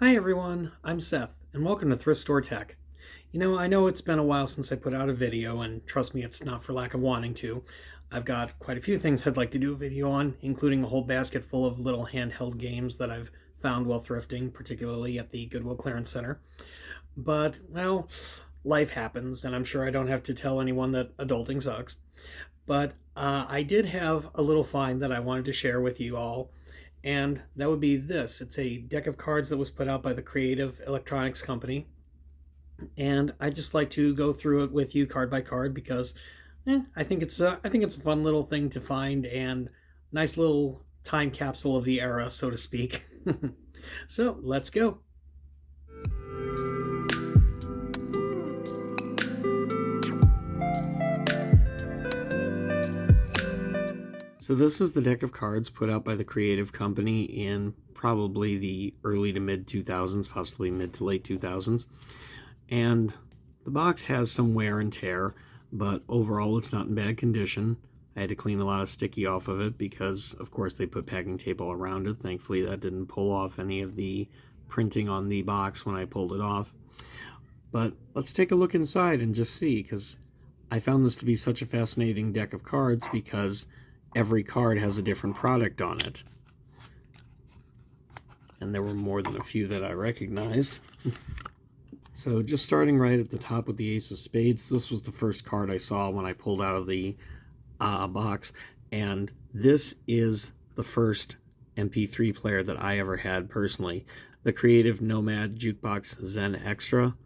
Hi everyone, I'm Seth, and welcome to Thrift Store Tech. I know it's been a while since I put out a video, and trust me, it's not for lack of wanting to. I've got quite a few things I'd like to do a video on, including a whole basket full of little handheld games that I've found while thrifting, particularly at the Goodwill Clearance Center. But, well, life happens, and I'm sure I don't have to tell anyone that adulting sucks. But I did have a little find that I wanted to share with you all, and that would be this. It's a deck of cards that was put out by the Creative Electronics Company, and I just like to go through it with you card by card because I think it's a fun little thing to find and nice little time capsule of the era, so to speak. So let's go. So this is the deck of cards put out by the Creative Company in probably the early to mid 2000s, possibly mid to late 2000s. And the box has some wear and tear, but overall it's not in bad condition. I had to clean a lot of sticky off of it because, of course, they put packing tape all around it. Thankfully, that didn't pull off any of the printing on the box when I pulled it off. But let's take a look inside and just see, because I found this to be such a fascinating deck of cards because every card has a different product on it. And there were more than a few that I recognized. So just starting right at the top with the Ace of Spades, this was the first card I saw when I pulled out of the box. And this is the first MP3 player that I ever had personally. The Creative Nomad Jukebox Zen Extra.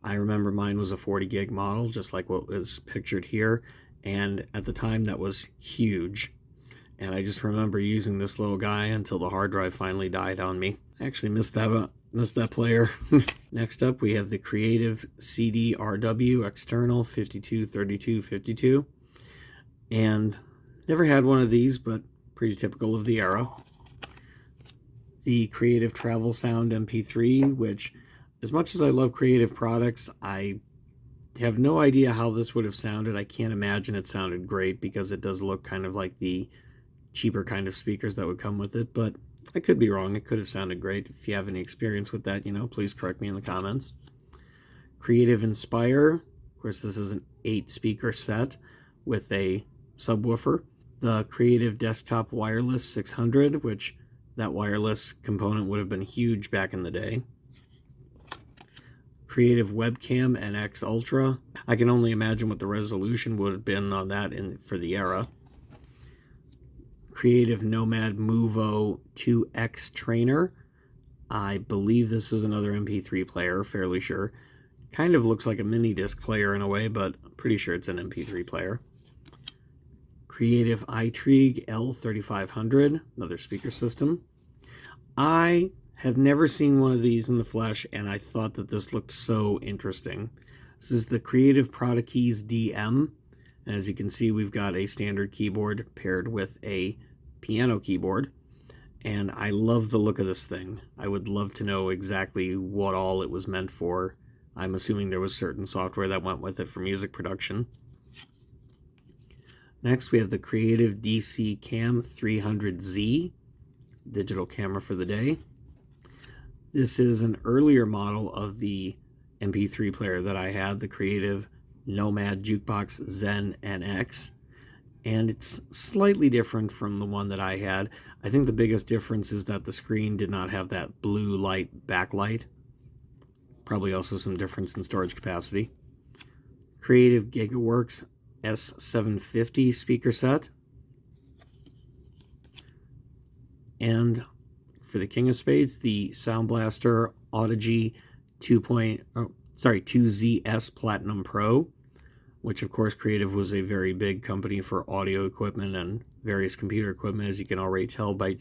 I remember mine was a 40 gig model, just like what was pictured here. And at the time, that was huge. And I just remember using this little guy until the hard drive finally died on me. I actually missed that player. Next up, we have the Creative CD-RW External 523252. And never had one of these, but pretty typical of the era. The Creative Travel Sound MP3, which, as much as I love Creative products, I have no idea how this would have sounded. I can't imagine it sounded great because it does look kind of like the cheaper kind of speakers that would come with it, but I could be wrong. It could have sounded great. If you have any experience with that, please correct me in the comments. Creative Inspire. Of course, this is an 8-speaker set with a subwoofer. The Creative Desktop Wireless 600, which that wireless component would have been huge back in the day. Creative Webcam NX Ultra. I can only imagine what the resolution would have been on that for the era. Creative Nomad Movo 2X Trainer. I believe this is another MP3 player, fairly sure. Kind of looks like a mini disc player in a way, but I'm pretty sure it's an MP3 player. Creative iTrig L3500, another speaker system. I have never seen one of these in the flesh, and I thought that this looked so interesting. This is the Creative Keys DM. And as you can see, we've got a standard keyboard paired with a piano keyboard. And I love the look of this thing. I would love to know exactly what all it was meant for. I'm assuming there was certain software that went with it for music production. Next, we have the Creative DC Cam 300Z, digital camera for the day. This is an earlier model of the MP3 player that I had, the Creative Nomad Jukebox Zen NX, and it's slightly different from the one that I had. I think the biggest difference is that the screen did not have that blue light backlight. Probably also some difference in storage capacity. Creative GigaWorks S750 speaker set. And for the King of Spades, the Sound Blaster Audigy 2ZS Platinum Pro, which of course Creative was a very big company for audio equipment and various computer equipment, as you can already tell by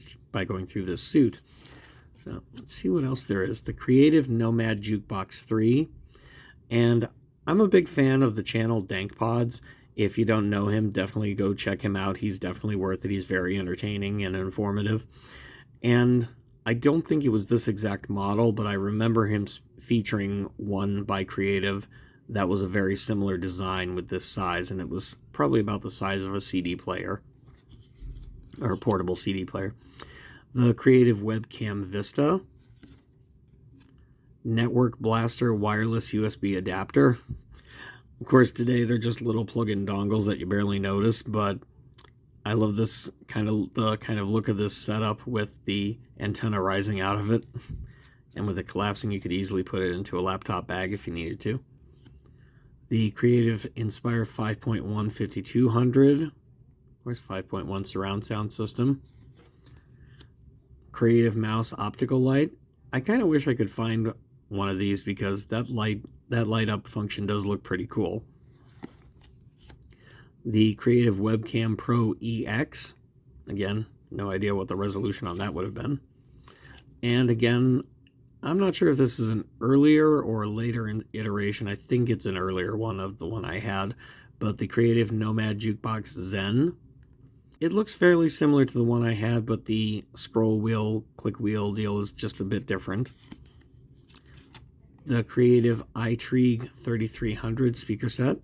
going through this suit. So let's see what else there is. The Creative Nomad Jukebox 3. And I'm a big fan of the channel DankPods. If you don't know him, definitely go check him out. He's definitely worth it. He's very entertaining and informative. And I don't think it was this exact model, but I remember him featuring one by Creative that was a very similar design with this size, and it was probably about the size of a CD player, or a portable CD player. The Creative Webcam Vista. Network Blaster wireless USB adapter. Of course, today they're just little plug-in dongles that you barely notice, but I love this kind of look of this setup with the antenna rising out of it, and with it collapsing, you could easily put it into a laptop bag if you needed to. The Creative Inspire 5.1 5200, of course, 5.1 surround sound system. Creative Mouse optical light. I kind of wish I could find one of these because that light up function does look pretty cool. The Creative Webcam Pro EX. Again, no idea what the resolution on that would have been. And again, I'm not sure if this is an earlier or later iteration. I think it's an earlier one of the one I had, but the Creative Nomad Jukebox Zen. It looks fairly similar to the one I had, but the scroll wheel, click wheel deal is just a bit different. The Creative iTrig 3300 speaker set.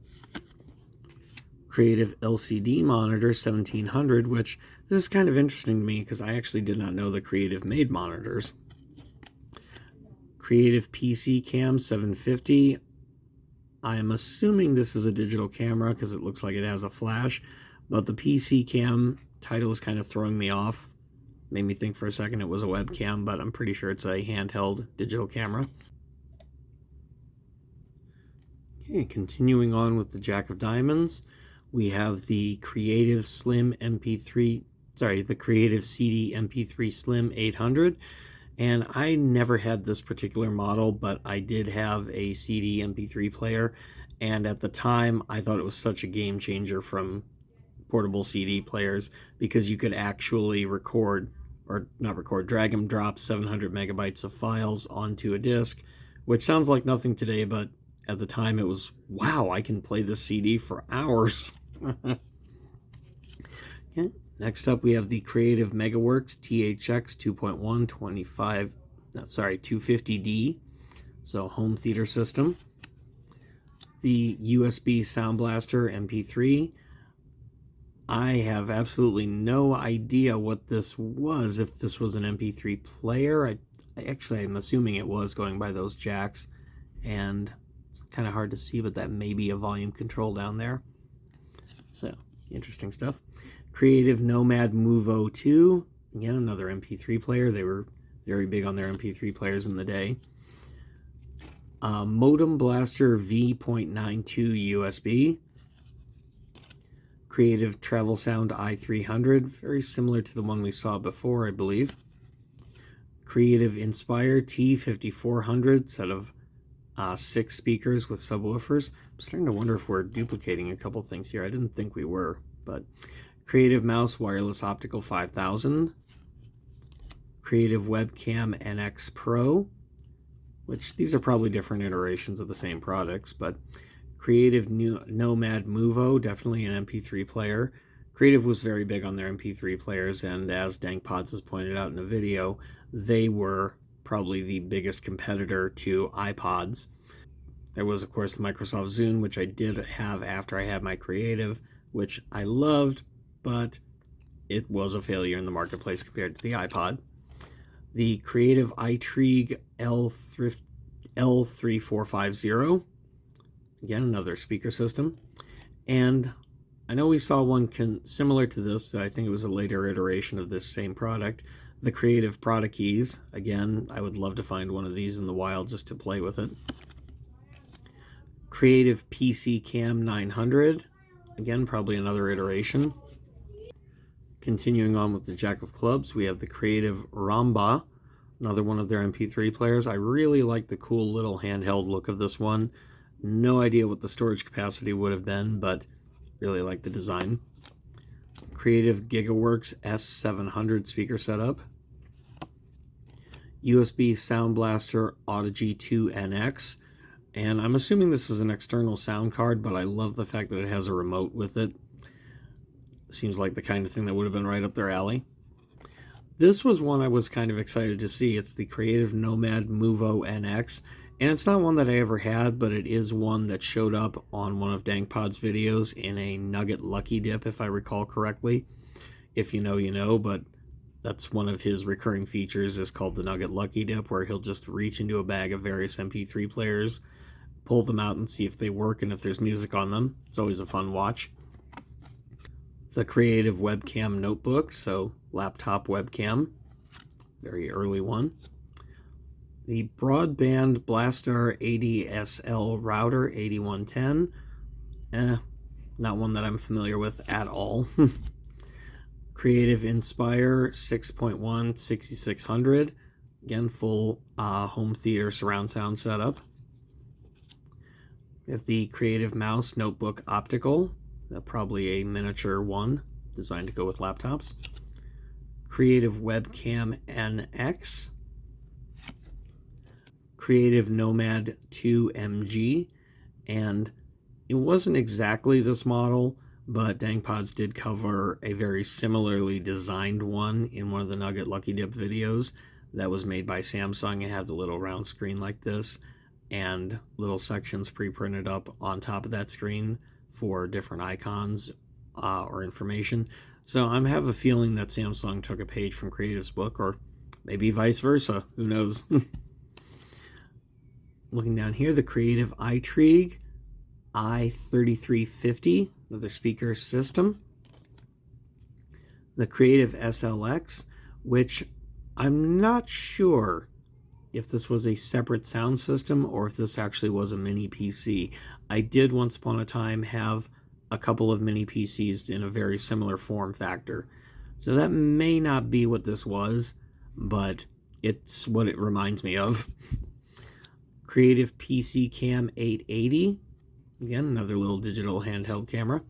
Creative LCD monitor 1700, which this is kind of interesting to me because I actually did not know the Creative made monitors. Creative PC Cam 750. I am assuming this is a digital camera because it looks like it has a flash, but the PC Cam title is kind of throwing me off. Made me think for a second it was a webcam, but I'm pretty sure it's a handheld digital camera. Okay, continuing on with the Jack of Diamonds, we have the Creative Slim MP3, the Creative CD MP3 Slim 800. And I never had this particular model, but I did have a CD MP3 player. And at the time, I thought it was such a game changer from portable CD players because you could actually record, or not record, drag and drop 700 megabytes of files onto a disc, which sounds like nothing today, but at the time it was, wow, I can play this CD for hours. Okay. Next up, we have the Creative Megaworks THX 2.1 250D, so home theater system. The USB Sound Blaster MP3. I have absolutely no idea what this was, if this was an MP3 player. I'm assuming it was, going by those jacks, and it's kind of hard to see, but that may be a volume control down there. So, interesting stuff. Creative Nomad Movo 2, again, another MP3 player. They were very big on their MP3 players in the day. Modem Blaster V.92 USB. Creative Travel Sound i300, very similar to the one we saw before, I believe. Creative Inspire T5400, set of 6 speakers with subwoofers. I'm starting to wonder if we're duplicating a couple things here. I didn't think we were, but Creative Mouse Wireless Optical 5000. Creative Webcam NX Pro, which these are probably different iterations of the same products, but Creative Nomad Movo, definitely an MP3 player. Creative was very big on their MP3 players, and as DankPods has pointed out in a video, they were probably the biggest competitor to iPods. There was, of course, the Microsoft Zune, which I did have after I had my Creative, which I loved, but it was a failure in the marketplace compared to the iPod. The Creative iTrig Thrift L3450, again, another speaker system. And I know we saw one similar to this, that I think it was a later iteration of this same product, the Creative Product Keys. Again, I would love to find one of these in the wild just to play with it. Creative PC Cam 900, again, probably another iteration. Continuing on with the Jack of Clubs, we have the Creative Ramba, another one of their MP3 players. I really like the cool little handheld look of this one. No idea what the storage capacity would have been, but really like the design. Creative GigaWorks S700 speaker setup. USB Sound Blaster Audigy 2 NX. And I'm assuming this is an external sound card, but I love the fact that it has a remote with it. Seems like the kind of thing that would have been right up their alley. This was one I was kind of excited to see. It's the Creative Nomad Movo NX. And it's not one that I ever had, but it is one that showed up on one of DankPod's videos in a Nugget Lucky Dip, if I recall correctly. If you know, you know, but That's one of his recurring features, is called the Nugget Lucky Dip, where he'll just reach into a bag of various MP3 players, pull them out and see if they work and if there's music on them. It's always a fun watch. The Creative Webcam Notebook, so laptop webcam, very early one. The Broadband Blaster ADSL router 8110, not one that I'm familiar with at all. Creative Inspire 6.1 6600, again full home theater surround sound setup. We have the Creative Mouse Notebook Optical, probably a miniature one designed to go with laptops. Creative Webcam NX. Creative Nomad 2MG, and it wasn't exactly this model, but DangPods did cover a very similarly designed one in one of the Nugget Lucky Dip videos that was made by Samsung. It had the little round screen like this and little sections pre-printed up on top of that screen for different icons or information. So I have a feeling that Samsung took a page from Creative's book, or maybe vice versa. Who knows? Looking down here, the Creative iTrig i3350, another speaker system. The Creative SLX, which I'm not sure if this was a separate sound system or if this actually was a mini PC. I did once upon a time have a couple of mini PCs in a very similar form factor. So that may not be what this was, but it's what it reminds me of. Creative PC Cam 880, again another little digital handheld camera.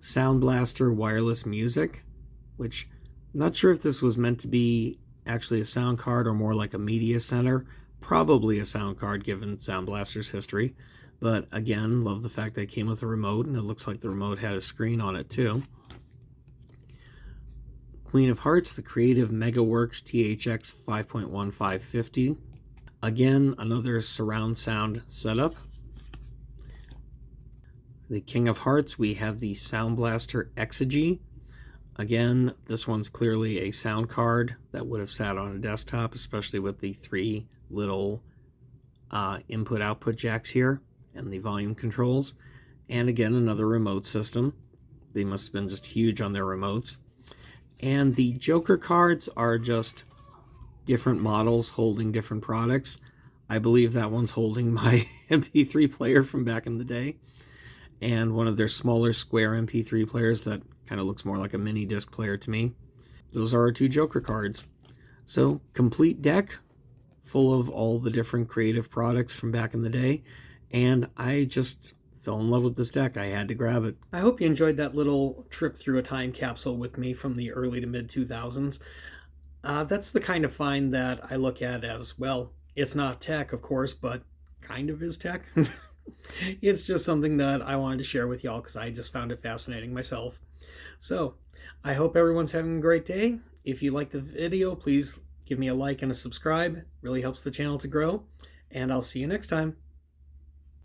Sound Blaster wireless music, which I'm not sure if this was meant to be actually a sound card or more like a media center. Probably a sound card given Sound Blaster's history, but again, love the fact that it came with a remote, and it looks like the remote had a screen on it too. Queen of Hearts, the Creative MegaWorks THX 5.1550. Again, another surround sound setup. The King of Hearts, we have the Sound Blaster Exegy. Again, this one's clearly a sound card that would have sat on a desktop, especially with the three little input-output jacks here and the volume controls. And again, another remote system. They must have been just huge on their remotes. And the Joker cards are just different models holding different products. I believe that one's holding my MP3 player from back in the day, and one of their smaller square MP3 players that kind of looks more like a mini disc player to me. Those are our two Joker cards. So, complete deck full of all the different creative products from back in the day, and I just fell in love with this deck. I had to grab it. I hope you enjoyed that little trip through a time capsule with me from the early to mid 2000s. That's the kind of find that I look at as, well, it's not tech, of course, but kind of is tech. It's just something that I wanted to share with y'all because I just found it fascinating myself. So, I hope everyone's having a great day. If you like the video, please give me a like and a subscribe. It really helps the channel to grow. And I'll see you next time.